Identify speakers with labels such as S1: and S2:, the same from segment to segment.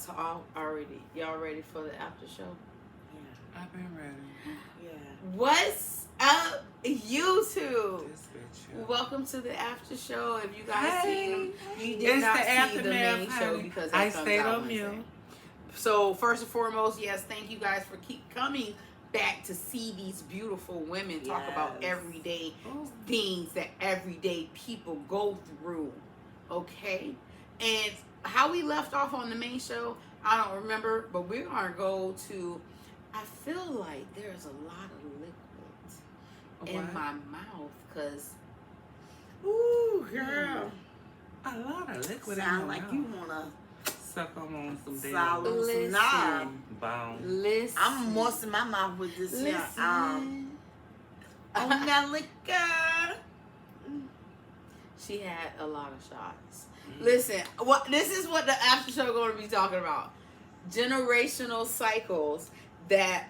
S1: already. Y'all ready for the after show?
S2: Yeah. I've been ready.
S1: Yeah. What's up, YouTube?
S2: This
S1: Welcome to the after show. If you guys seen, you did
S2: it's
S1: not
S2: the
S1: see the main
S2: aftermath,
S1: show
S2: honey.
S1: because
S2: I
S1: it comes
S2: stayed
S1: out
S2: on
S1: Wednesday.
S2: mute.
S1: So first and foremost, yes, thank you guys for keep coming back to see these beautiful women talk about everyday things that everyday people go through. Okay, and how we left off on the main show, I don't remember, but we're gonna go to. I feel like there's a lot of liquid in my mouth because.
S2: Ooh, girl. A lot of liquid in
S3: Sound
S2: your
S3: like
S2: mouth.
S3: you wanna
S2: suck on some
S3: swallow
S2: damn
S3: some knob.
S2: bone.
S1: Listen.
S3: I'm moistening my mouth with this here.
S1: Listen.
S3: On that liquor.
S1: She had a lot of shots. Listen, this is what the after show going to be talking about. Generational cycles that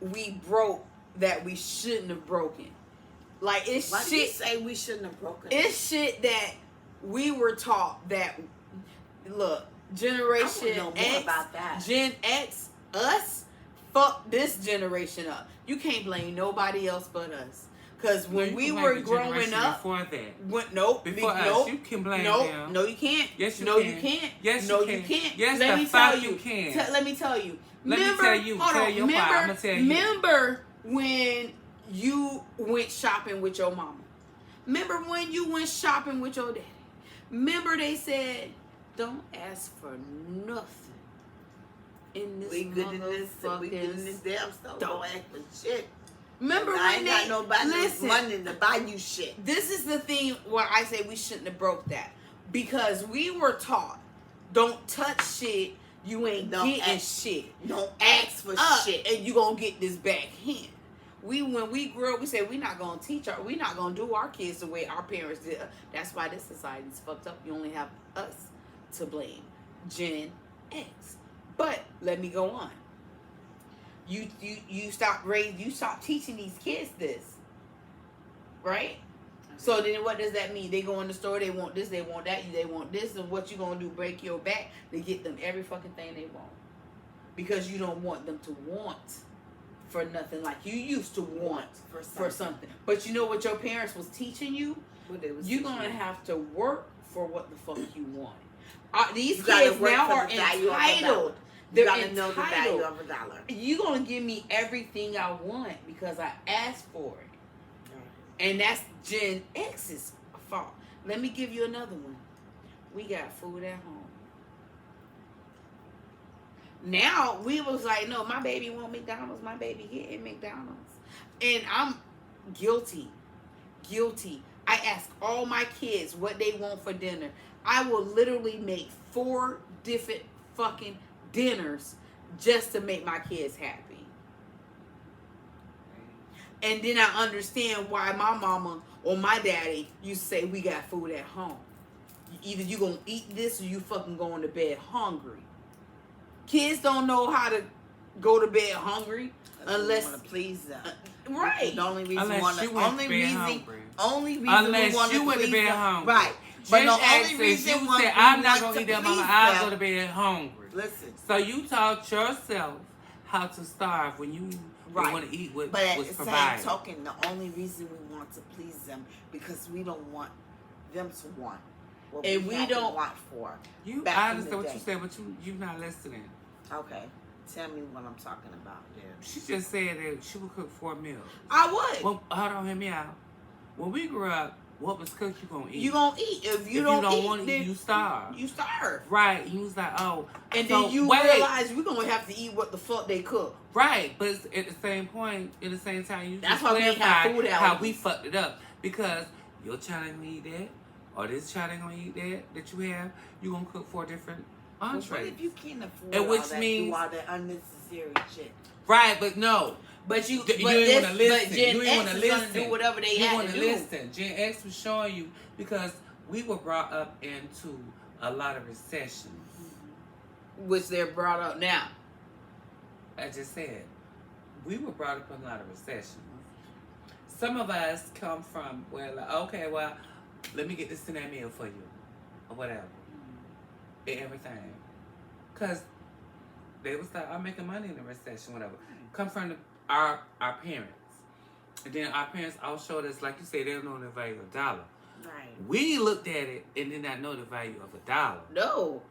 S1: we broke that we shouldn't have broken. Like it's
S3: Why
S1: shit.
S3: do you say we shouldn't have broken?
S1: It's shit that we were taught that. Look, Generation
S3: I want to know more
S1: X,
S3: about that.
S1: Gen X, us, fuck this generation up. You can't blame nobody else but us. Cause when we were growing up,
S2: before that,
S1: before
S2: us, you can blame them.
S1: No, you can't.
S2: Yes, you
S1: no,
S2: can.
S1: you can't.
S2: Yes,
S1: no,
S2: you can't. Yes,
S1: let
S2: the
S1: me tell
S2: fuck
S1: you.
S2: you can.
S1: Let me tell you.
S2: Let me tell you.
S1: Hold
S2: Tell
S1: on.
S2: your part. I'm gonna tell you.
S1: Remember when you went shopping with your mama? Remember when you went shopping with your daddy? Remember they said, "Don't ask for nothing in this
S3: We good in this
S1: motherfucking
S3: damn stuff. Don't ask for shit.
S1: Remember
S3: I
S1: when
S3: ain't got nobody's money to buy you shit.
S1: This is the thing where I say we shouldn't have broke that. Because we were taught, don't touch shit, you ain't getting shit.
S3: Don't ask for shit.
S1: And you gonna get this back hand. When we grew up, we said we're not gonna we're not gonna do our kids the way our parents did. That's why this society's fucked up. You only have us to blame. Gen X. But let me go on. You stop teaching these kids this, right? So then what does that mean? They go in the store, they want this, they want that, they want this, and what you gonna do? Break your back to get them every fucking thing they want, because you don't want them to want for nothing like you used to want for something. But you know what your parents was teaching you? You're gonna have to work for what the fuck you want. These kids now are entitled.
S3: You gotta know the value of a dollar.
S1: You're gonna give me everything I want because I asked for it. And that's Gen X's fault. Let me give you another one. We got food at home. Now we was like, no, my baby want McDonald's. My baby getting McDonald's. And I'm guilty. I ask all my kids what they want for dinner. I will literally make 4 different fucking dinners just to make my kids happy. And then I understand why my mama or my daddy used to say we got food at home. Either you gonna eat this or you fucking going to bed hungry. Kids don't know how to go to bed hungry unless
S3: you want to please them.
S1: Right.
S3: The only reason
S2: unless you went to bed hungry.
S3: Only reason
S2: unless
S3: we want
S2: you went to bed
S3: them.
S2: hungry.
S3: Right.
S2: But the only reason you said I'm not gonna eat that, mama. I'll go to bed hungry.
S3: Listen.
S2: So you taught yourself how to starve when you want to eat what
S3: but at
S2: was
S3: the
S2: provided.
S3: same token, the only reason we want to please them because we don't want them to want what
S1: and we don't
S3: want for.
S2: You, I understand what you said, but you not listening.
S3: Okay, tell me what I'm talking about. There.
S2: She just said that she would cook 4 meals.
S1: I would.
S2: Well, hold on, hear me out. When we grew up, what was cooked, you gonna eat.
S1: You gonna eat. If you don't eat,
S2: want to eat, you starve.
S1: You starve.
S2: Right. You was like, oh.
S1: And then you realize we're gonna have to eat what the fuck they cook.
S2: Right. But at the same point, at the same time, you
S1: That's
S2: just
S1: why we have food allergies.
S2: how we fucked it up. Because your child ain't gonna eat that, or this child ain't gonna eat that you have, you gonna cook 4 different entrees.
S3: What if you can't afford
S2: and which
S3: all
S2: means,
S3: do all that unnecessary shit?
S2: Right, but no.
S1: But you
S2: ain't want to listen.
S1: But Gen
S2: you ain't
S1: X
S2: want to
S1: is
S2: listen.
S1: gonna do whatever they have to do.
S2: Listen. Gen X was showing you because we were brought up into a lot of recessions,
S1: which they're brought up now.
S2: I just said we were brought up in a lot of recessions. Some of us come from where, like, okay, well, let me get this and that meal for you, or whatever, and everything. Because they would start making money in the recession, whatever. Come from our parents. And then our parents all showed us, like you say, they don't know the value of a dollar.
S3: Right.
S2: We looked at it and did not know the value of a dollar.
S1: No.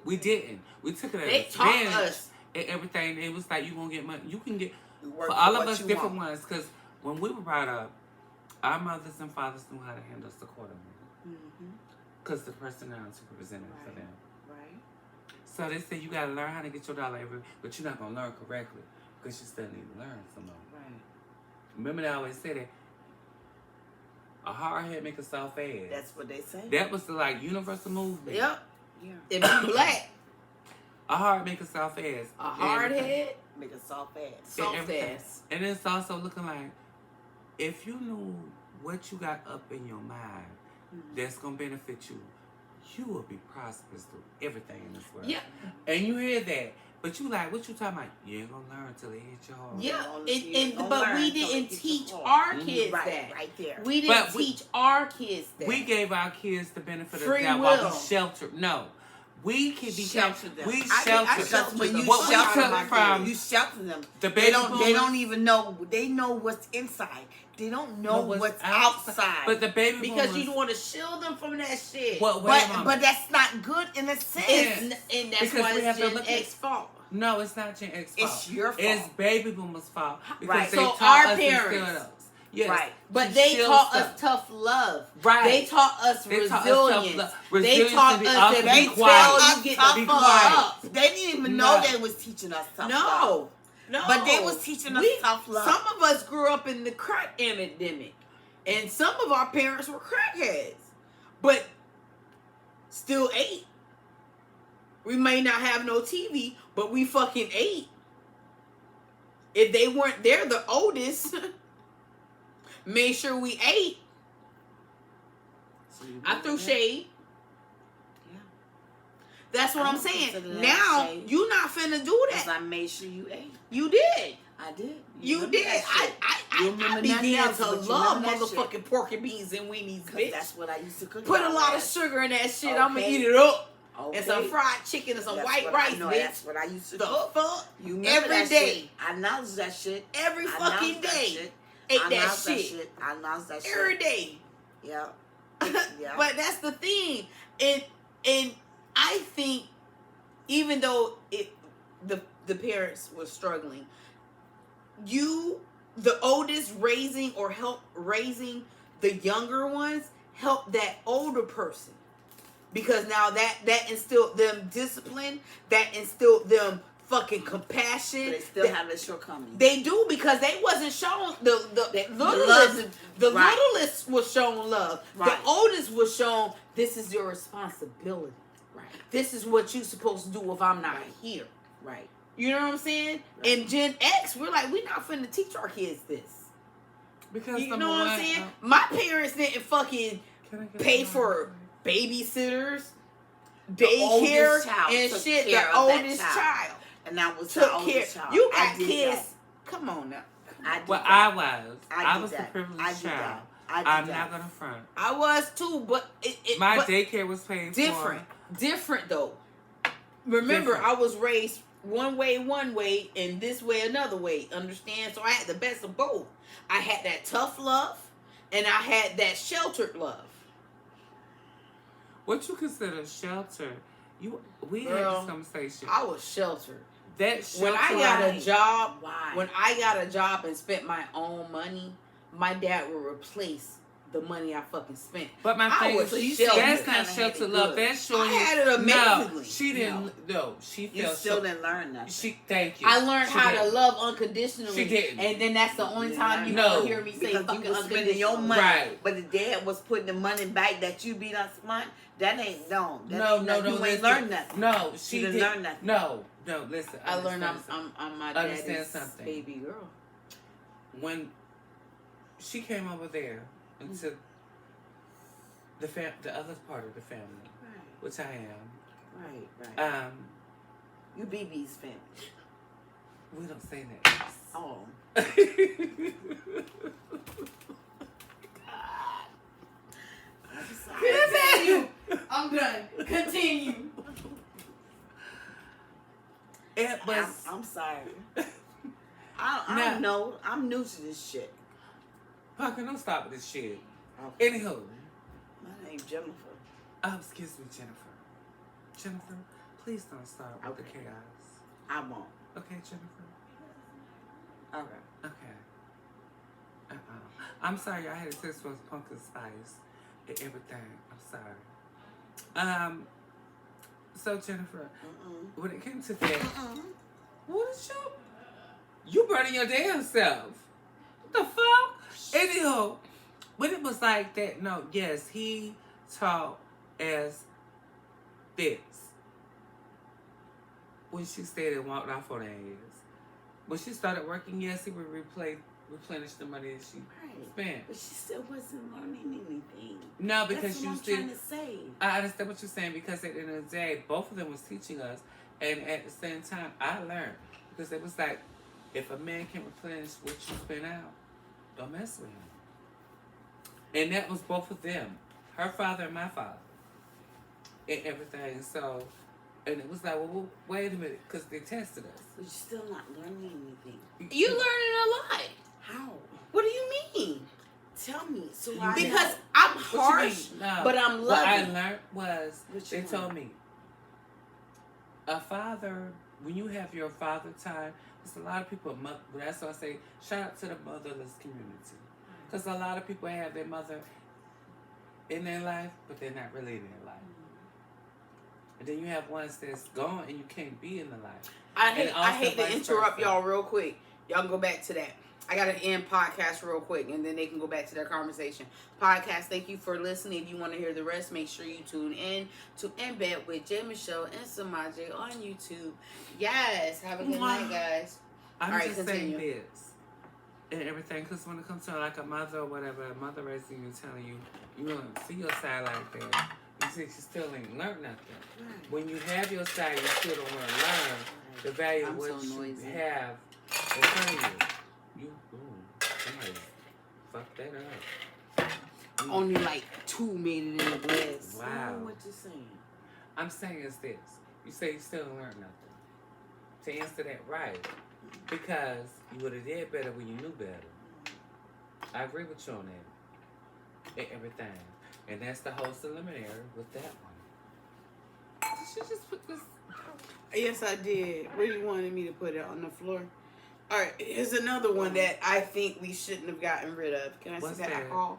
S2: We didn't. We took it as
S1: They taught us.
S2: And everything. It was like, you going to get money. You can get,
S3: For
S2: all of us different ones. Because when we were brought up, our mothers and fathers knew how to handle us accordingly. Because the personality represented for them.
S3: Right.
S2: So they said you got to learn how to get your dollar every, but you're not going to learn correctly because you still need to learn some more.
S3: Right.
S2: Remember they always said that a hard head make a soft ass.
S3: That's what they say.
S2: That was the like universal movement.
S1: Yep.
S3: Yeah.
S1: If you black,
S2: A hard make a soft ass.
S1: a hard head,
S3: Make a soft ass.
S1: soft ass.
S2: And it's also looking like if you knew what you got up in your mind that's gonna benefit you, you will be prosperous through everything in this world.
S1: Yeah.
S2: And you hear that, but you like, what you talking about? You ain't gonna learn until it hit your heart.
S1: Yeah, but we didn't teach our kids that.
S3: Right there.
S1: We didn't teach our kids that.
S2: We gave our kids the benefit of
S1: Free
S2: the doubt while
S1: will.
S2: we sheltered. No. We can be
S3: Sheltered them.
S2: We
S3: I
S2: sheltered.
S3: when you
S2: What we
S3: shelter
S2: took
S3: my
S2: from
S3: kids, you shelter them.
S2: the
S3: They
S2: baby
S3: don't
S2: boomers,
S3: even know. They know what's inside. They don't know what's outside.
S2: But the baby
S1: because
S2: boomers,
S1: you want to shield them from that shit.
S2: What? Wait,
S3: but that's not good in a sense.
S1: And that's
S2: Because
S1: why
S2: we have
S1: it's
S2: to
S1: Gen
S2: look
S1: X fault.
S2: No, it's not Gen X fault.
S3: It's your fault.
S2: It's baby boomers' fault because
S3: Right.
S2: they
S1: So
S2: taught
S1: our
S2: us
S1: parents-
S2: and us. Yes.
S3: Right.
S1: But
S2: to
S1: they
S2: shield
S1: taught
S2: stuff.
S1: us tough love.
S2: Right.
S1: They taught us
S2: They taught us
S1: resilience.
S2: tough love.
S1: They
S2: Resilience
S1: taught
S2: and
S1: us
S2: also
S1: that
S2: be
S1: they
S2: quiet.
S1: tell you get the
S2: Be
S1: fuck
S2: quiet.
S1: up.
S3: They didn't even know
S2: No.
S3: they was teaching us tough love.
S1: No.
S3: But they was teaching us tough love.
S1: Some of us grew up in the crack epidemic. And some of our parents were crackheads. But still ate. We may not have no TV, but we fucking ate. If they weren't there, the oldest, made sure we ate.
S3: So you
S1: I
S3: did
S1: threw
S3: that?
S1: shade.
S3: Yeah.
S1: That's what
S3: I
S1: I'm
S3: don't
S1: saying.
S3: consider that
S1: Now,
S3: shade.
S1: you not finna do
S3: Because
S1: that.
S3: I made sure you ate.
S1: You did.
S3: I did.
S1: You
S3: remember
S1: did.
S3: that shit. You
S1: I
S3: remember
S1: began
S3: nothing else,
S1: to
S3: but you
S1: love
S3: remember that shit.
S1: motherfucking pork and beans and weenies,
S3: 'Cause
S1: bitch.
S3: that's what I used to cook.
S1: Put a
S3: y'all
S1: lot of
S3: ass.
S1: sugar in that shit. I'm gonna
S3: Okay.
S1: eat it up.
S3: Okay.
S1: And some fried chicken and some
S3: That's
S1: white
S3: what
S1: rice,
S3: I know.
S1: bitch.
S3: That's what I used to
S1: The
S3: cook.
S1: fuck?
S3: You remember
S1: Every
S3: that
S1: day.
S3: shit. I announced that shit.
S1: Every
S3: I
S1: fucking
S3: announced that
S1: day.
S3: shit.
S1: Ate
S3: I
S1: that
S3: announced
S1: shit.
S3: I announced that shit.
S1: Every day.
S3: Yeah. Yeah.
S1: But that's the thing. And I think even though the parents were struggling, the oldest raising or help raising the younger ones help that older person. Because now that instilled them discipline, that instilled them fucking compassion.
S3: But they still have their shortcomings.
S1: They do, because they wasn't shown the
S3: love.
S1: littlest. The
S3: Right.
S1: littlest was shown love.
S3: Right.
S1: The oldest was shown, this is your responsibility.
S3: Right.
S1: This is what you're supposed to do if I'm not
S3: Right.
S1: here.
S3: Right.
S1: You know what I'm saying?
S3: Right.
S1: And Gen X, we're like, we're not finna teach our kids this.
S2: Because
S1: You know what I'm saying? My parents didn't fucking pay for babysitters, daycare,
S3: oldest child
S1: and
S3: took
S1: shit.
S3: care
S1: The
S3: of that
S1: oldest
S3: child.
S1: child
S3: And that was the
S1: took care.
S3: oldest child.
S1: You
S3: I
S1: got
S3: did
S1: kids.
S3: that.
S1: Come on now.
S3: I did
S2: Well,
S3: that.
S2: I
S3: did
S2: was the
S3: that.
S2: privileged
S3: I did
S2: child.
S3: that. I did
S2: I'm
S3: that.
S2: not gonna front.
S1: I was too, but
S2: My
S1: but
S2: daycare was paid
S1: different though. Remember,
S2: Different.
S1: I was raised one way, and this way another way. Understand? So I had the best of both. I had that tough love, and I had that sheltered love.
S2: What you consider shelter? We had
S1: Girl,
S2: this conversation.
S1: I was sheltered.
S2: That shelter.
S1: When I got a
S3: Right.
S1: job,
S3: Why?
S1: when I got a job and spent my own money, my dad would replace the money I fucking spent.
S2: But my
S1: I
S2: thing
S1: was
S2: is,
S1: sheltered.
S2: that's not
S3: Kinda had
S2: shelter
S3: it
S2: love.
S3: good.
S2: That's showing
S1: I
S2: you.
S1: had it amazingly.
S2: No, she didn't. No, she
S3: You
S2: felt
S3: still
S2: so.
S3: didn't learn nothing.
S2: Thank you.
S1: I learned
S2: She
S1: how to
S2: didn't.
S1: love unconditionally.
S2: She didn't.
S1: And then that's the only
S3: You
S1: time you
S2: learned
S1: gonna
S2: No.
S1: hear me say
S3: because
S1: fucking
S3: you was spending
S1: unconditional.
S3: your money,
S2: Right.
S3: but the dad was putting the money back that you beat us money. That ain't
S2: No,
S3: You
S2: listen.
S3: ain't learned nothing.
S2: No,
S3: You
S2: she
S3: didn't
S2: didn't
S3: learn nothing.
S2: No, listen.
S1: I learned
S2: understand
S1: I'm my
S2: Understand
S1: daddy's
S2: something.
S1: baby girl.
S2: when she came over there into the other part of the family,
S3: Right.
S2: which I am.
S3: Right. You BB's family.
S2: We don't say that.
S3: Oh.
S1: Continue. I'm done. Continue.
S2: It was.
S3: I'm sorry. I don't know. I'm new to this shit.
S2: Parker, don't stop with this shit.
S3: Okay.
S2: Anywho.
S3: My name's Jennifer.
S2: Excuse me, Jennifer. Jennifer, please don't start with the chaos.
S3: I won't.
S2: Okay, Jennifer?
S3: Okay.
S2: Okay. I'm sorry, I had a taste for pumpkin spice and everything. I'm sorry. So Jennifer, when it came to that, what is you burning your damn self? What the fuck? Anyhow, when it was like that, no, yes, he taught as this. When she stayed and walked off on her ass. When she started working, yes, he would replenish the money that she spent.
S3: But she still wasn't learning anything.
S2: No, because
S3: that's what I'm trying to say.
S2: I understand what you're saying, because at the end of the day, both of them was teaching us, and at the same time, I learned, because it was like, if a man can replenish what you spent out, don't mess with him. And that was both of them, her father and my father, and everything. So, and it was like, well, wait a minute, because they tested us.
S3: But you're still not learning anything.
S1: You learning a lot.
S3: How?
S1: What do you mean?
S3: Tell me. So
S1: Because I'm harsh,
S2: No.
S1: but I'm loving.
S2: What I learned was,
S3: What
S2: they
S3: you
S2: told
S3: learned?
S2: me, a father, when you have your father time, there's a lot of people, that's why I say, shout out to the motherless community. Because a lot of people have their mother in their life, but they're not really in their life. And then you have ones that's gone and you can't be in the life.
S1: I hate to
S2: vice
S1: interrupt
S2: versa.
S1: y'all real quick. Y'all can go back to that. I got to end podcast real quick, and then they can go back to their conversation. Podcast, thank you for listening. If you want to hear the rest, make sure you tune in to In Bed with Jay Michelle and Samaje on YouTube. Yes, have a good night, guys.
S2: I'm
S1: All right,
S2: just
S1: continue.
S2: saying this and everything, because when it comes to like a mother or whatever, a mother raising you, telling you, you don't see your side like that. You see, you still ain't learned nothing.
S3: Right.
S2: When you have your side, you still don't want to learn the value of what you have in front of you. Somebody fucked that up.
S1: Only like 2 made it in the glass.
S3: I
S2: Wow.
S3: know what you're saying.
S2: I'm saying is this. You say you still don't learn nothing. To answer that right. Because you would have did better when you knew better. I agree with you on that. And everything. And that's the whole preliminary with that one. Did she just put this?
S1: Yes, I did. Where you wanted me to put it? On the floor? All right, here's another one that I think we shouldn't have gotten rid of. Can I
S2: What's
S1: see that
S2: that?
S1: alcohol?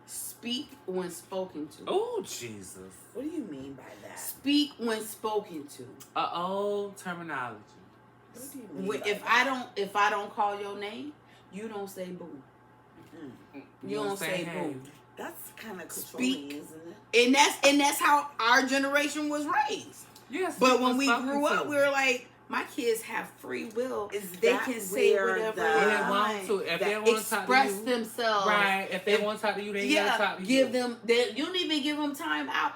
S1: Speak when spoken to.
S2: Oh, Jesus.
S3: What do you mean by that?
S1: Speak when spoken to.
S2: Old terminology.
S3: What do you mean by
S1: If
S3: that?
S1: I don't call your name, you don't say boo. You don't say
S2: hey.
S1: boo.
S3: That's kind of controlling,
S1: Speak.
S3: isn't it?
S1: And that's how our generation was raised.
S2: Yes.
S1: But when we grew up, we were like, my kids have free will.
S3: Is
S1: They
S3: that
S1: can say
S3: where
S1: whatever
S3: the-
S1: they
S2: If they want to, if they want to talk to
S1: express
S2: you,
S1: themselves.
S2: right? If they want to talk to you, they gotta talk to you.
S1: Give them. You don't even give them time out.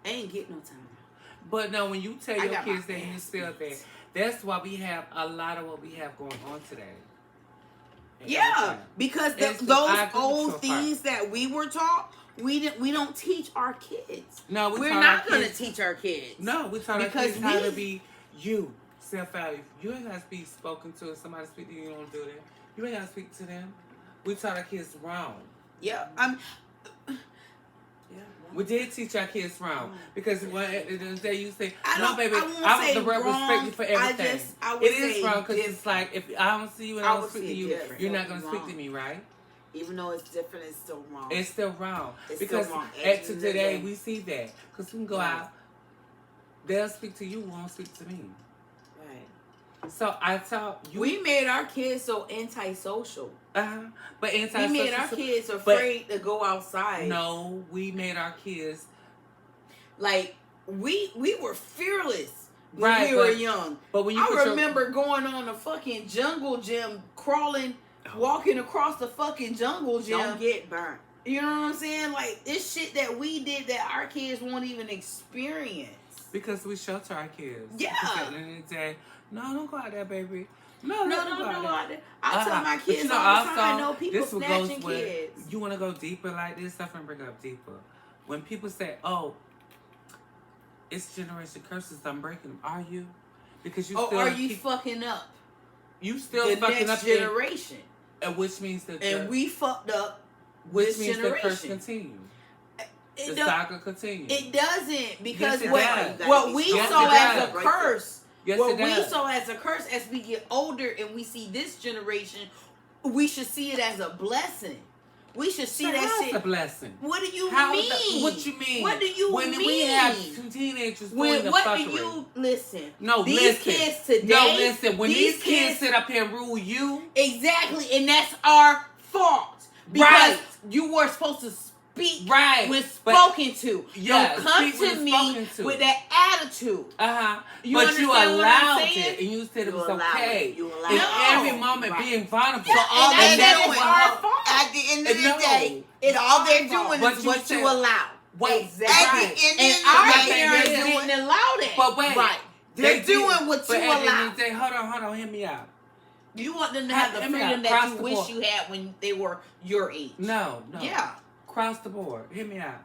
S1: Ain't get no time out.
S2: But no, when you tell
S1: I
S2: your
S1: got my
S2: kids that you
S1: ass
S2: still
S1: beat.
S2: there, that's why we have a lot of what we have going on today. And
S1: Yeah,
S2: everything.
S1: because
S2: It's just- I
S1: those
S2: agree with you
S1: old
S2: a part.
S1: things that we were taught, we don't teach our kids.
S2: No,
S1: We're
S2: taught
S1: not
S2: our
S1: going to
S2: kids-
S1: teach our kids.
S2: No, we taught our
S1: Because
S2: kids how to
S1: we-
S2: be you, self-value. You ain't gotta be spoken to. If somebody speak to you, you don't do that. You ain't gotta speak to them. We taught our kids wrong.
S1: Yeah,
S3: Yeah.
S2: We did teach our kids wrong because when at the end of the day you say,
S1: I
S2: "No,
S1: don't-
S2: baby,
S1: I won't
S2: I
S1: say
S2: want the
S1: wrong.
S2: respect you for everything."
S1: I would
S2: It is
S1: say
S2: wrong because it's
S1: different.
S2: like if I don't see you and
S3: I
S2: I don't
S3: would
S2: speak
S3: say
S2: to you,
S3: different.
S2: you're not gonna speak
S3: Wrong.
S2: to me, right?
S3: Even though it's different, it's still wrong.
S2: It's still wrong
S3: It's
S2: because
S3: still wrong.
S2: at
S3: And
S2: today
S3: then-
S2: we see that because we can go
S3: Right.
S2: out, they'll speak to you, won't speak to me.
S3: Right.
S2: So I taught you.
S1: We made our kids so antisocial.
S2: But
S1: We made our kids
S2: but-
S1: afraid to go outside.
S2: No, we made our kids.
S1: Like we were fearless when
S2: Right,
S1: we were
S2: but-
S1: young.
S2: But when you
S1: I
S2: put your-
S1: remember going on a fucking jungle gym, crawling, walking across the fucking jungle gym.
S3: Don't get burnt.
S1: You know what I'm saying? Like it's shit that we did that our kids won't even experience.
S2: because we shelter our kids.
S1: Yeah.
S2: Because at the end of the day, no, don't go out there, baby. No,
S1: No. I tell my
S2: But
S1: kids
S2: you know,
S1: all the time. I
S2: also,
S1: know people
S2: this what
S1: snatching
S2: goes with-
S1: kids.
S2: You want to go deeper like this stuff and bring it up deeper. When people say, "Oh, it's generation curses," I'm breaking them. Are you? Because you
S1: or
S2: still
S1: are you fucking up
S2: you still
S1: the
S2: fucking
S1: next
S2: up
S1: generation?
S2: which means that
S1: And we fucked up
S2: which
S1: this
S2: means
S1: generation.
S2: the curse continue.
S1: It
S2: The saga continues.
S1: It doesn't, because
S2: Yes, it does.
S1: what we
S2: Yes,
S1: saw
S2: it
S1: as a
S2: does.
S1: curse,
S2: Yes,
S1: what
S2: it
S1: we
S2: does.
S1: saw as a curse, as we get older and we see this generation, we should see it as a blessing. We should see
S2: So
S1: that
S2: how's
S1: shit.
S2: a blessing?
S1: What do you
S2: How
S1: mean?
S2: is that- what you mean?
S1: What do you
S2: when
S1: mean?
S2: we have two teenagers doing the
S1: what
S2: fuckery.
S1: do you listen?
S2: No,
S1: these
S2: listen.
S1: kids today.
S2: No, listen. When these kids sit up here and rule you,
S1: exactly, and that's our fault because
S2: Right.
S1: you were supposed to speak
S2: Right.
S1: when
S2: But-
S1: spoken to.
S2: Yeah,
S1: Don't come
S2: speak when
S1: to me
S2: spoken to.
S1: with that attitude.
S2: but you
S1: understand what I'm
S2: allowed
S1: saying?
S2: it, and you said it
S3: You
S2: was
S3: allowed
S2: okay.
S3: it. You allowed
S2: In
S1: it.
S2: every
S1: No.
S2: moment,
S3: Right.
S2: being vulnerable.
S1: Yeah,
S3: all
S1: and
S3: they're
S1: that's
S3: doing-
S1: our fault.
S3: At the end of the
S2: No.
S3: day,
S1: It's
S3: all they're
S1: our fault.
S3: doing
S2: But
S3: is
S2: you
S3: what
S2: said-
S3: you allow.
S2: Wait,
S1: Exactly.
S3: At
S2: right.
S3: the end
S1: And
S3: of
S1: our
S3: the day,
S1: parents
S3: they're doing
S1: didn't allow that.
S2: But wait,
S3: right.
S2: they
S3: They're
S2: did.
S3: doing what
S2: But
S3: you
S2: at the end
S3: allow.
S2: of the day, hold on, hear me out.
S1: You want them to have the
S2: Let me
S1: freedom
S2: out.
S1: that
S2: Cross
S1: you
S2: the
S1: wish
S2: board.
S1: you had when they were your age.
S2: No.
S1: Yeah.
S2: Across the board. Hear me out.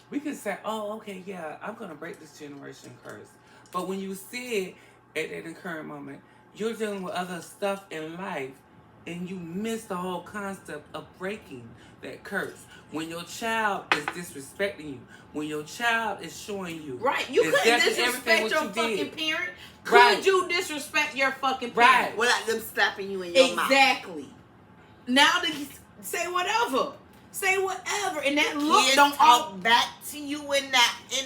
S2: We can say, oh, okay, yeah, I'm going to break this generation curse. But when you see it at the current moment, you're dealing with other stuff in life, and you miss the whole concept of breaking that curse. When your child is disrespecting you, when your child is showing you.
S1: Right. You couldn't
S2: exactly
S1: disrespect
S2: everything
S1: your
S2: what you
S1: fucking
S2: did.
S1: parent.
S2: Right.
S1: Could you disrespect your fucking
S2: Right.
S1: parent?
S3: Without them slapping you in your mouth.
S1: Exactly. Now they can say whatever. Say whatever. And that look
S3: Kids
S1: don't
S3: talk back to you in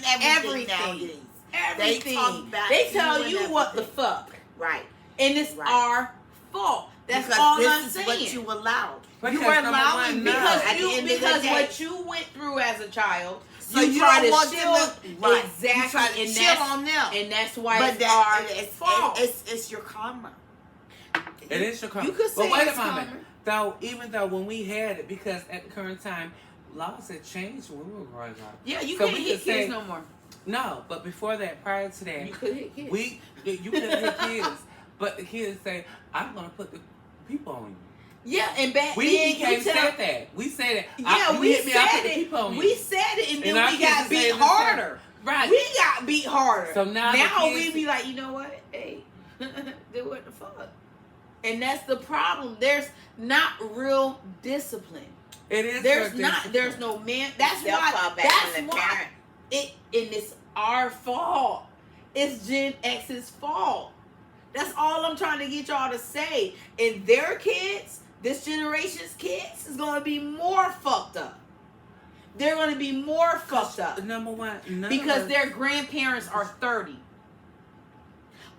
S3: everything nowadays.
S1: everything.
S3: They talk back
S1: They
S3: to
S1: tell
S3: you
S1: you
S3: and
S1: what the
S3: everything.
S1: fuck.
S3: Right.
S1: And it's
S3: Right.
S1: our fault. That's
S3: because
S1: all
S3: this
S1: I'm
S3: is
S1: saying.
S3: what you allowed.
S2: Because
S3: You were
S2: number
S3: allowing
S2: one,
S3: because
S2: no.
S3: at the end of the
S1: because
S3: day,
S1: what you went through as a child,
S3: so
S1: you
S3: you
S1: try
S3: don't
S1: to
S3: want
S1: chill
S3: them to right.
S1: exactly,
S3: You try to
S1: and
S3: chill
S1: that's
S3: on them.
S1: and that's why
S3: But
S1: it's
S3: that
S1: our fault.
S3: it's your karma.
S2: It is your karma.
S1: You could say
S2: but wait
S1: it's
S2: a moment.
S1: karma.
S2: Though, even though when we had it, because at the current time, laws had changed when we were growing up.
S1: Yeah, you
S2: So
S1: can't
S2: we
S1: hit
S2: could
S1: kids
S2: say-
S1: no more.
S2: No, but before that, prior to that,
S1: You could hit kids.
S2: you could hit kids, but the kids say, "I'm gonna put the people on you."
S1: Yeah, and back
S2: We
S1: then
S2: became
S1: you tell,
S2: said that. We said that.
S1: yeah,
S2: you
S1: we
S2: hit me, I
S1: said
S2: put the people on
S1: it.
S2: you.
S1: We said it, and
S2: And
S1: then
S2: our
S1: we
S2: kids
S1: got
S2: are
S1: beat
S2: saying the same.
S1: harder.
S2: Right.
S1: We got beat harder.
S2: So now the
S1: we
S2: kids-
S1: be like, you know what? Hey, do what the fuck? And that's the problem. There's not real discipline.
S2: It is.
S1: There's
S2: your
S1: not.
S2: discipline.
S1: There's no man. That's
S3: They'll
S1: why.
S3: fall back
S1: That's
S3: on the
S1: why.
S3: parent.
S1: And it's our fault. It's Gen X's fault. That's all I'm trying to get y'all to say. And their kids, this generation's kids, is going to be more fucked up. They're going to be more fucked up
S2: Number one,
S1: because their grandparents are 30.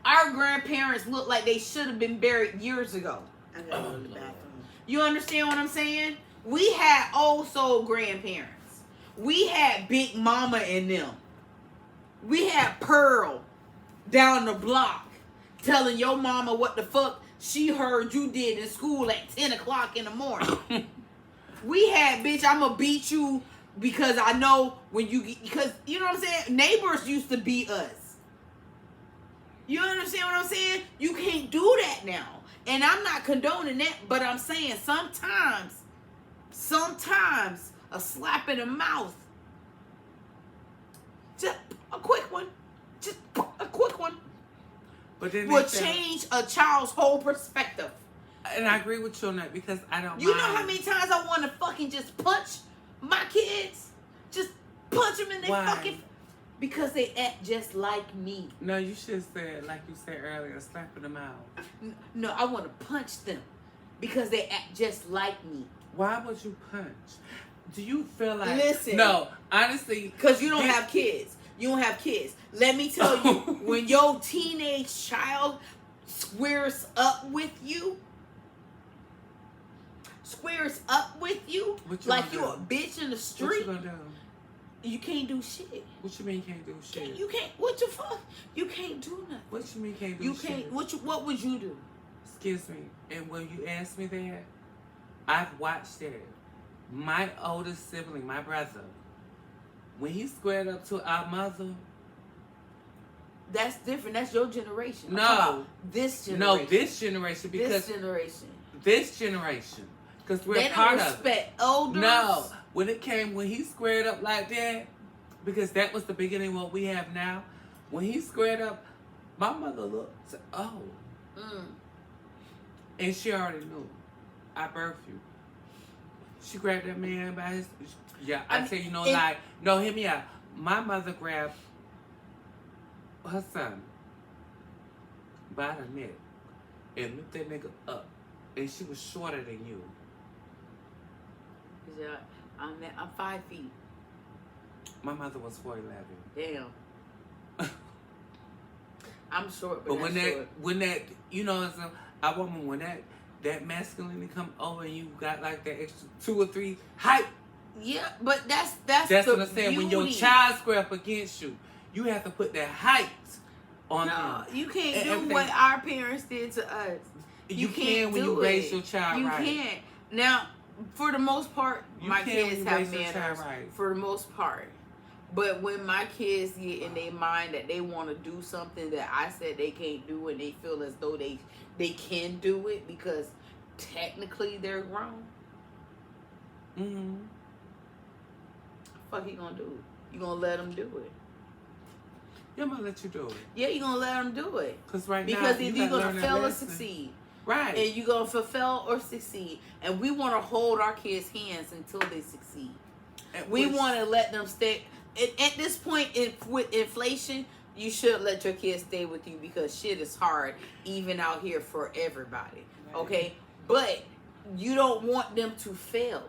S1: Our grandparents look like they should have been buried years ago.
S3: I gotta go to the bathroom.
S1: You understand what I'm saying? We had old soul grandparents. We had Big Mama and them. We had Pearl down the block telling your mama what the fuck she heard you did in school at 10 o'clock in the morning. We had, bitch, I'm gonna beat you because I know when you get, because, you know what I'm saying? Neighbors used to beat us. You understand what I'm saying? You can't do that now. And I'm not condoning that, but I'm saying sometimes a slap in the mouth, just a quick one,
S2: but then
S1: will
S2: they say-
S1: change a child's whole perspective.
S2: And I agree with you on that because I don't.
S1: You know
S2: mind.
S1: how many times I want to fucking just punch my kids? Just punch them in their
S2: Why?
S1: fucking... Because they act just like me.
S2: No, you should have said, like you said earlier, slapping them out.
S1: No, I want to punch them because they act just like me.
S2: Why would you punch? Do you feel like...
S1: Listen.
S2: No, honestly...
S1: Because you don't have kids. You don't have kids. Let me tell you, when your teenage child squares up with you,
S2: What you
S1: like
S2: gonna
S1: you a
S2: do?
S1: bitch in the
S2: What
S1: street,
S2: you gonna do?
S1: you can't do shit.
S2: What you mean you can't do shit?
S1: You can't. What the fuck? You can't do nothing.
S2: What you mean can't do
S1: You
S2: shit?
S1: can't. What would you do?
S2: Excuse me. And when you ask me that, I've watched it. My oldest sibling, my brother, when he squared up to our mother...
S1: That's different. That's your generation. I'm
S2: No.
S1: talking about this generation.
S2: No, this generation, because
S1: this generation.
S2: this generation, because we're
S1: They
S2: part
S1: don't
S2: of it.
S1: respect elders.
S2: No, when he squared up like that, because that was the beginning of what we have now. When he squared up, My mother looked, said, oh. And she already knew. I birthed you. She grabbed that man by his... Yeah, I tell you no lie. No, hear me out. My mother grabbed her son by the neck and looked that nigga up. And she was shorter than you.
S1: Yeah, I'm 5 feet.
S2: My mother was 4'11".
S1: Damn. I'm short, but
S2: when
S1: short.
S2: when that, you know, as a woman, when that masculinity come over and you got like that extra 2 or 3 height.
S1: Yeah, but that's
S2: what
S1: the
S2: I'm saying.
S1: beauty.
S2: When your child square up against you, you have to put that height on them.
S1: You can't
S2: and
S1: do
S2: everything.
S1: what our parents did to us.
S2: You can when you raise your child right.
S1: You can't. Now, for the most part, my kids have manners.
S2: Right.
S1: For the most part. But when my kids get in their mind that they want to do something that I said they can't do, and they feel as though they can do it because technically they're grown.
S2: Mm-hmm.
S1: Fuck you gonna do? You gonna let them do it?
S2: Yeah, I'm gonna let you do it.
S1: Yeah, you gonna let them do it.
S2: Because
S1: either you're gonna fail or succeed.
S2: Right.
S1: And you're gonna fulfill or succeed. And we want to hold our kids' hands until they succeed. We want to let them stay. At this point, with inflation, you should let your kids stay with you because shit is hard, even out here for everybody. Right. Okay, but you don't want them to fail.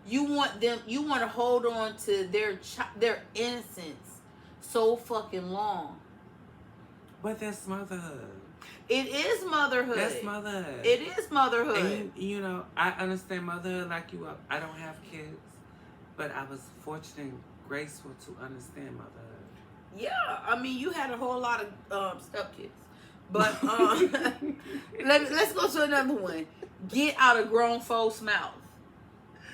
S1: You want to hold on to their innocence so fucking long.
S2: But that's motherhood.
S1: It is motherhood.
S2: That's motherhood.
S1: It is motherhood.
S2: And you know, I understand motherhood like you. I don't have kids, but I was fortunate and graceful to understand motherhood.
S1: Yeah, I mean, you had a whole lot of stepkids. But let's go to another one. Get out of grown folks' mouth.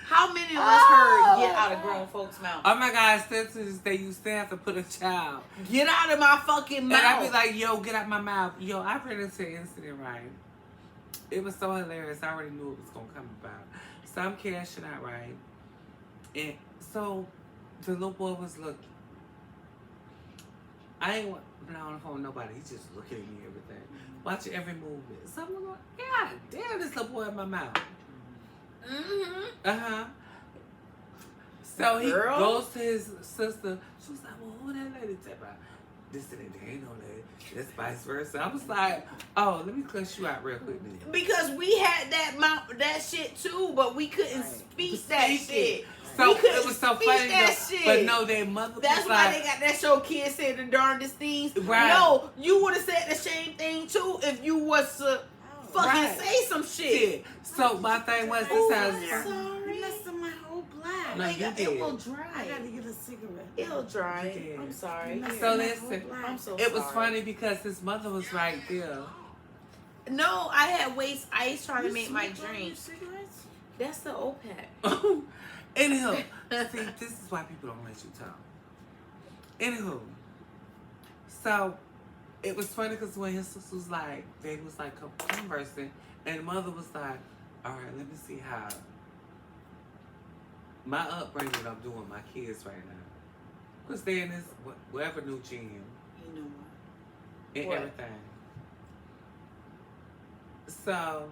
S1: How many of us heard get out of grown folks' mouth?
S2: Oh my God, since they used to have to put a child.
S1: Get out of my fucking mouth.
S2: And I'd be like, yo, get out my mouth. Yo, I ran into an incident, right? It was so hilarious. I already knew it was going to come about. So I'm cashing out, right? And so the little boy was looking. I ain't been on the phone with nobody. He's just looking at me, everything. Watching every movement. So I'm going, God damn, this little boy in my mouth.
S1: Mm-hmm.
S2: Uh-huh. So he goes to his sister. She was like, well, who that lady talk about? This and that, ain't no lady. That's vice versa. I was like, oh, let me cuss you out real quick.
S1: Because we had that shit too, but we couldn't speak that shit.
S2: So it was so funny though. But no, their mother
S1: That's
S2: was
S1: why
S2: like,
S1: they got that show Kids Say the Darndest Things.
S2: Right.
S1: No, you would have said the same thing too if you was to fucking say some shit.
S2: So my thing was this
S3: I'm sorry. Messing my whole black.
S2: No, you did.
S1: It will dry.
S3: I gotta get a cigarette.
S1: It'll dry. I'm sorry.
S2: So listen,
S1: I'm so
S2: it was
S1: sorry.
S2: funny because his mother was right there.
S1: No, I had waste ice trying to make my drink. That's the OPEC.
S2: Anyhow, see, this is why people don't let you talk. Anywho, so it was funny because when his sister was like, they was like conversing, and mother was like, all right, let me see how my upbringing I'm doing with my kids right now. Because they're in this, whatever new gym.
S3: You know what?
S2: And
S1: What?
S2: everything. So,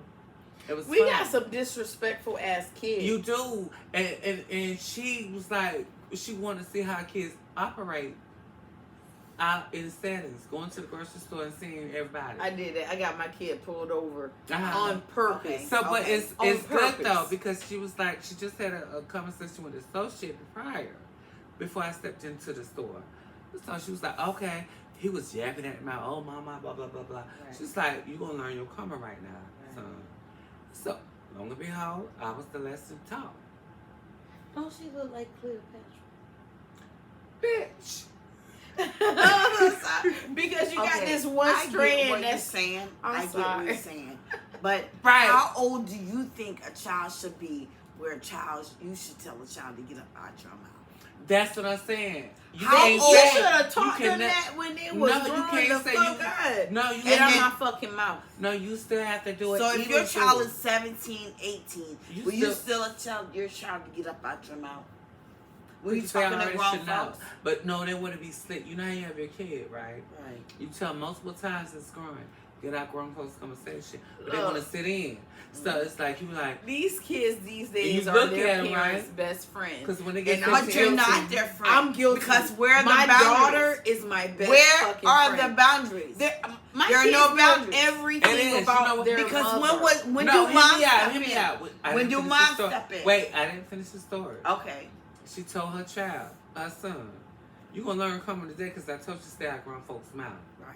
S2: it was
S1: We
S2: funny.
S1: got some disrespectful ass kids.
S2: You do. And she was like, she wanted to see how kids operate out in settings, going to the grocery store and seeing everybody.
S1: I did it. I got my kid pulled over
S2: Uh-huh.
S1: on purpose.
S3: Okay.
S2: So, but it's
S1: On
S2: good
S1: purpose.
S2: though, because she was like, she just had a conversation with an associate prior, before I stepped into the store. So she was like, okay. He was yapping at me, oh mama, blah, blah, blah, blah.
S3: Right.
S2: She's like, you're going to learn your karma right now, son. So, long and behold, I was the lesson taught.
S1: Don't she look like Cleopatra?
S2: Bitch.
S1: Because you got
S3: Okay,
S1: this one
S3: I get
S1: strand
S3: what you're
S1: that's
S3: saying.
S1: I'm
S3: I get
S1: sorry.
S3: what you're saying. But
S2: Right.
S3: how old do you think a child should be where you should tell a child to get up out your mouth?
S2: That's what I'm saying. You
S3: How
S2: can't
S3: old-
S1: You
S2: say-
S1: should have
S2: you
S1: taught them
S2: cannot-
S1: that when they was
S2: No, you
S1: growing
S2: can't
S1: the
S2: say
S1: fuck
S2: you-
S1: up.
S2: No, you
S1: Get out
S2: can't.
S1: my fucking mouth.
S2: No, you still have to do it.
S3: So if
S2: even
S3: your child
S2: through-
S3: is 17, 18,
S2: You
S3: will you
S2: still-
S3: still tell your child to get up out your mouth? We
S2: Because they
S3: talking to
S2: already
S3: grown
S2: should know.
S3: folks.
S2: But no, they want to be slick. You know how you have your kid, right?
S3: Right.
S2: You tell multiple times it's growing. Get out grown folks conversation. But they want to sit in. So it's like, you like...
S1: These kids these days
S2: you
S1: are
S2: look
S1: their
S2: at 'em,
S1: parents'
S2: right?
S1: best friends.
S2: Because when they get
S1: And I'm
S3: But you're
S1: guilty.
S3: not their friend.
S1: I'm guilty.
S3: Because where are the
S1: my
S3: boundaries?
S1: daughter is my best
S3: Where
S1: fucking
S3: are
S1: friend.
S3: the boundaries?
S1: My
S3: There are
S1: kids
S3: no
S1: know
S3: boundaries.
S1: everything
S2: It is. You
S1: about
S2: know what?
S1: their
S3: Because
S1: mother.
S3: when
S2: no,
S3: do
S2: hear
S3: moms
S2: me out.
S3: step
S2: Hear me
S3: in?
S2: out. I
S3: When
S2: didn't
S3: do
S2: finish the
S3: moms
S2: story.
S3: step in?
S2: Wait, I didn't finish the story.
S3: Okay.
S2: She told her child, her son, you going to learn coming today because I told you to stay out grown folks' mouth.
S3: Right.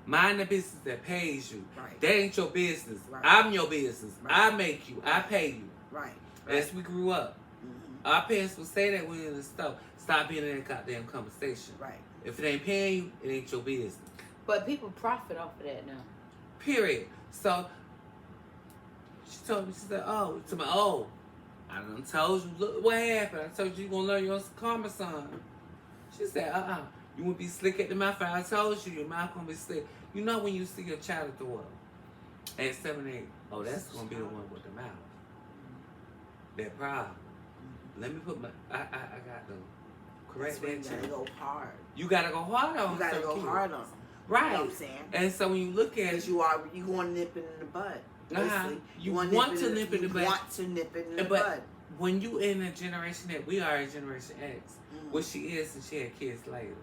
S2: Mind the business that pays you.
S3: Right.
S2: That ain't your business.
S3: Right.
S2: I'm your business.
S3: Right.
S2: I make you. I pay you.
S3: Right.
S2: As we grew up.
S3: Mm-hmm.
S2: Our parents would say that when we in the store. Stop being in that goddamn conversation.
S3: Right.
S2: If it ain't paying you, it ain't your business.
S1: But people profit off of that now.
S2: Period. So she told me, she said, oh, I done told you, look what happened. I told you you're going to learn your karma, son. She said, you won't be slick at the mouth. I told you, your mouth going to be slick. You know when you see your child at the door at 7, 8, oh, that's going to be the one with the mouth. That problem. Let me put my, I got to correct
S3: That's
S2: that
S3: when you
S2: child.
S3: gotta go hard.
S2: You got to go hard on
S3: You gotta
S2: certain
S3: go
S2: kids.
S3: hard on them.
S2: Right.
S3: You know what I'm saying?
S2: And so when you look at
S3: Because
S2: it,
S3: you want to nip it in the bud.
S2: Uh-huh.
S3: Basically.
S2: You want to nip it in the bud.
S3: You want to nip it in the
S2: But
S3: bud.
S2: when you in a generation that we are in Generation X,
S3: Mhm.
S2: what she is and she had kids later.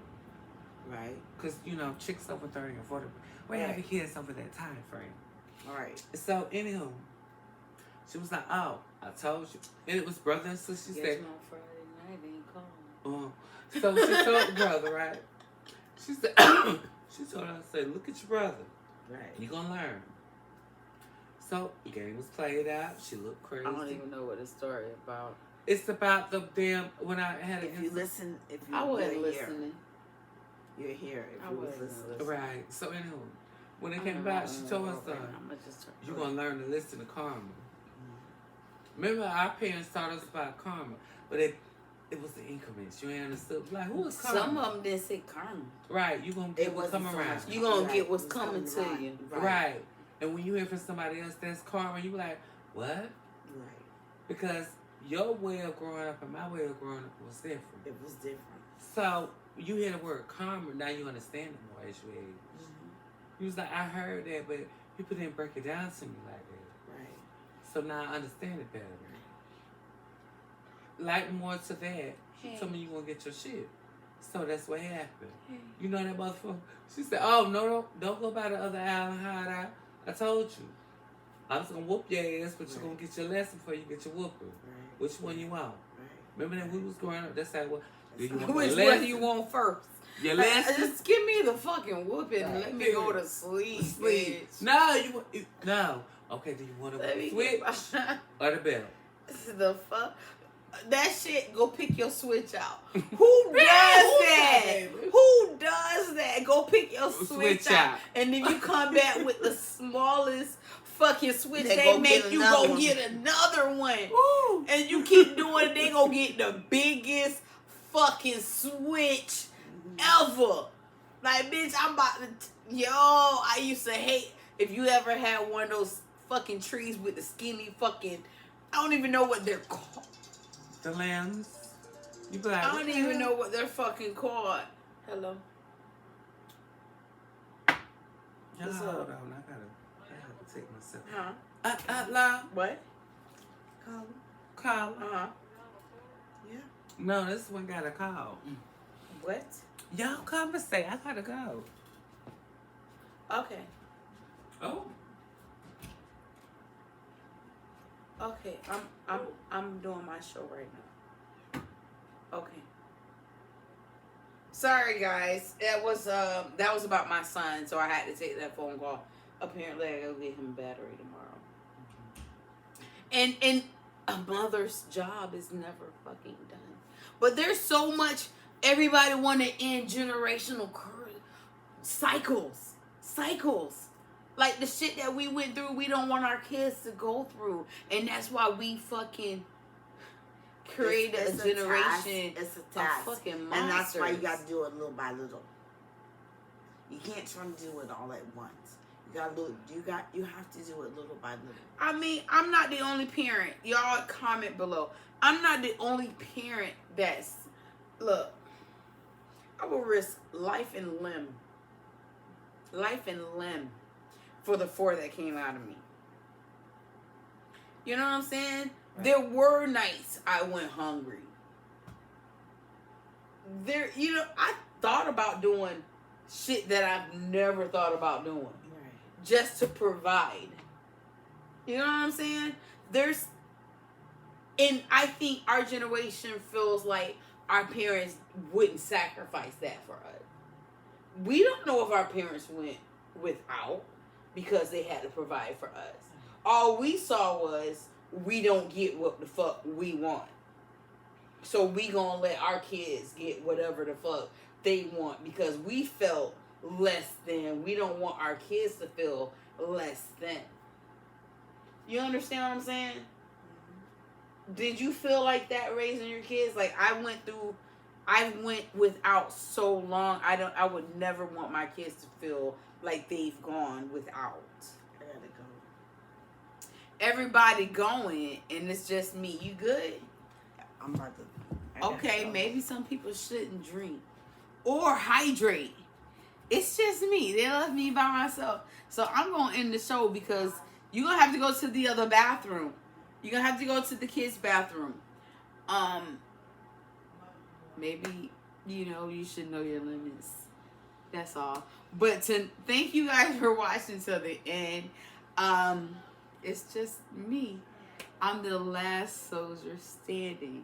S3: Right.
S2: Because, chicks over 30 and 40, we're
S3: Right.
S2: having kids over that time frame.
S3: All right.
S2: So, anywho, she was like, oh, I told you. And it was brother and sister. She
S1: Guess
S2: said,
S1: on Friday night they ain't calling.
S2: so she told brother, right? She said, she told her, I said, look at your brother.
S3: Right.
S2: You're going to learn. So, the game was played out. She looked crazy.
S1: I don't even know what the story about.
S2: It's about the damn, when I had
S3: If you listen, if you
S1: I wasn't
S3: really hear,
S1: listening.
S3: you're here. If
S1: I
S3: you was
S1: wasn't
S3: listening.
S1: listening.
S2: Right. So, anywho, when it came about, she told her son,
S1: I'm gonna just turn.
S2: you're going to learn to listen to karma. Remember, our parents taught us about karma, but it was the increments. You ain't understood. Like, who is karma?
S1: Some of them didn't say karma.
S2: Right. You're going to get what's
S3: wasn't
S2: come
S3: so
S2: around.
S3: much
S1: You gonna
S3: Right.
S1: get what's
S3: It's
S1: coming to
S3: around.
S1: you.
S2: Right. And when you hear from somebody else that's karma, you be like, what?
S3: Right.
S2: Because your way of growing up and my way of growing up was different.
S3: It was different.
S2: So, you hear the word karma, now you understand it more as you age.
S3: Mm-hmm.
S2: You was like, I heard that, but people didn't break it down to me like that.
S3: Right.
S2: So now I understand it better. Like more to that, she told me you gonna get your shit. So that's what happened. You know that motherfucker? She said, oh, no, don't go by the other aisle and hide out. I told you. I was gonna whoop your ass, but you're gonna get your lesson before you get your whooping.
S3: Right.
S2: Which one you want?
S3: Right.
S2: Remember that we was growing up, that's how it was. Do you want
S1: Which
S2: the
S1: one
S2: lesson?
S1: do you want first?
S2: Your lesson?
S1: Just give me the fucking whooping and
S3: Right.
S1: let me go to sleep.
S2: Sleep.
S1: Bitch.
S2: No, no. Okay, do you want
S1: Let
S2: to
S1: me
S2: switch or the bell?
S1: the fuck. That shit, go pick your switch out. Who does that? Who does that? Go pick your switch out. And then you come back with the smallest fucking switch.
S3: They
S1: They
S3: go
S1: make
S3: get
S1: you
S3: another
S1: go
S3: one.
S1: get another one.
S2: Woo.
S1: And you keep doing it, they gonna get the biggest fucking switch ever. Like, bitch, I'm about to... Yo, I used to hate... If you ever had one of those fucking trees with the skinny fucking... I don't even know what they're called.
S2: The lambs. You be like,
S1: I don't even know what they're fucking called. Hello.
S2: Y'all,
S1: What's
S2: hold
S1: up?
S2: on, I gotta take myself.
S1: Huh?
S2: Loud.
S1: What?
S2: Call.
S1: Uh-huh.
S3: Yeah.
S2: No, this one got a call.
S1: What?
S2: Y'all conversate. I gotta go.
S1: Okay.
S2: Oh.
S1: Okay. I'm doing my show right now. Okay. Sorry guys. That was about my son, so I had to take that phone call. Apparently I gotta get him a battery tomorrow. And a mother's job is never fucking done. But there's so much everybody want to end generational cycles. Like the shit that we went through, we don't want our kids to go through. And that's why we fucking created
S3: It's
S1: a generation
S3: It's a
S1: of
S3: task.
S1: fucking monsters.
S3: And that's why you got to do it little by little. You can't try to do it all at once. You have to do it little by little.
S1: I mean, I'm not the only parent. Y'all comment below. I'm not the only parent that's, look, I will risk life and limb for the 4 that came out of me. You know what I'm saying? Right. There were nights I went hungry. I thought about doing shit that I've never thought about doing. Right. Just to provide. You know what I'm saying? And I think our generation feels like our parents wouldn't sacrifice that for us. We don't know if our parents went without because they had to provide for us. All we saw was we don't get what the fuck we want. So we gonna let our kids get whatever the fuck they want because we felt less than. We don't want our kids to feel less than. You understand what I'm saying? Did you feel like that raising your kids? Like I went without so long. I would never want my kids to feel like they've gone without.
S3: I gotta go.
S1: Everybody going, and it's just me. You good?
S3: I'm about to.
S1: Okay, maybe some people shouldn't drink or hydrate. It's just me. They left me by myself. So I'm going to end the show because you're going to have to go to the other bathroom. You're going to have to go to the kids' bathroom. Maybe, you should know your limits. That's all. But thank you guys for watching till the end. It's just me. I'm the last soldier standing.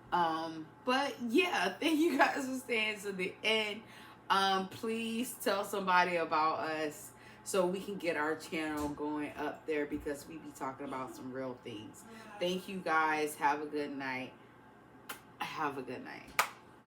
S1: But yeah, thank you guys for staying to the end. Please tell somebody about us so we can get our channel going up there because we be talking about some real things. Thank you guys. Have a good night. Have a good night.